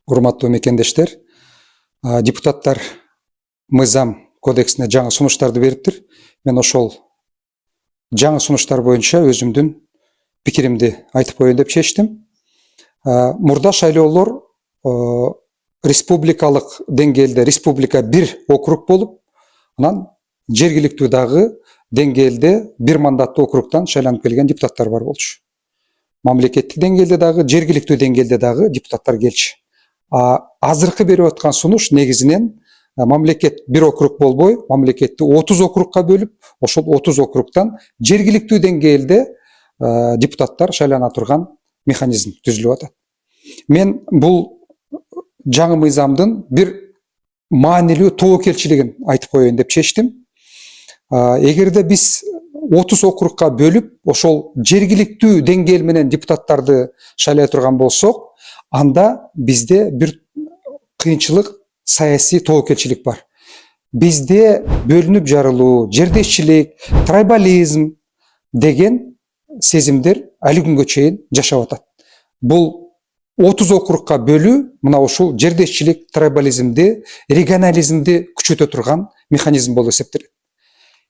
Урматтуу мекендештер, депутаттар мыйзам кодексине жаңы сунуштарды бериптир. Мен ошол жаңы сунуштар боюнча өзүмдүн пикиримди айтып коеюн деп чечтим. Мурда шайлоолор республикалык деңгээлде республика бир округ болуп, анан жергиликтүү дагы деңгээлде бир мандаттуу округтан шайланып келген депутаттар бар болчу. Мамлекеттик деңгээлде дагы, жергиликтүү деңгээлде дагы депутаттар келчү. Азыркы берип аткан сунуш негизинен мамлекет бир округ болбой, мамлекетти 30 округка бөлүп, ошол 30 округтан жергиликтүү деңгээлде депутаттар шайлана турган механизм түзүлүп атат. Мен бул жаңы мыйзамдын бир маанилүү тобокелчилигин айтып коеюн деп чечтим. Эгерде биз 30 округка бөлүп, ошол жергиликтүү деңгээл менен депутаттарды шайлай турган болсок, анда бизде бир кыйынчылык, саясий тобокелчилик бар. Бизде бөлүнүп жарылуу, жердешчилик, трайбализм деген сезимдер али күнгө чейин жашап атат. Бул 30 округка бөлүү мына ушул жердешчилик, трайбализмди, регионализмди күчөтө турган механизм болуп эсептелет.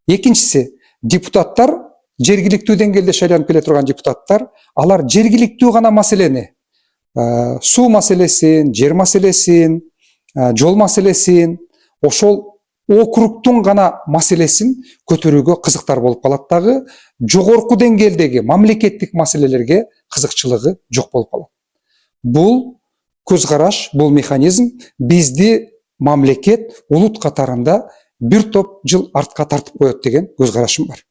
Экинчиси, депутаттар, жергиликтүү деңгээлде шайланып келе турган депутаттар, алар жергиликтүү гана маселени, суу маселесин, жер маселесин, жол маселесин, ошол округтун гана маселесин көтөрүүгө кызыктар болуп калат дагы, жогорку деңгээлдеги мамлекеттик маселелерге кызыкчылыгы жок болуп калат. Бул көз караш, бул механизм бизди мамлекет улут катарында бир топ жыл артка тартып коет деген көз карашым бар.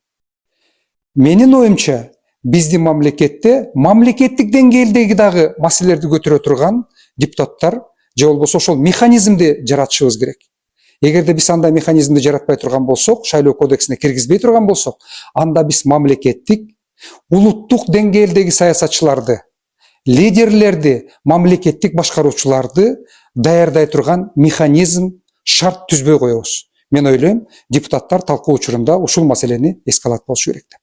Менин оюмча, биздин мамлекетте мамлекеттик деңгээлдеги дагы маселелерди көтөрө турган депутаттар же болбосо ошол механизмди жаратышыбыз керек. Эгерде биз андай механизмди жаратпай турган болсок, шайлоо кодексине киргизбей турган болсок, анда биз мамлекеттик, улуттук деңгээлдеги саясатчыларды, лидерлерди, мамлекеттик башкаруучуларды даярдай турган механизм, шарт түзбөй коебуз. Мен ойлойм, депутаттар талкуу учурунда ушул маселени эске алат болушу керек деп.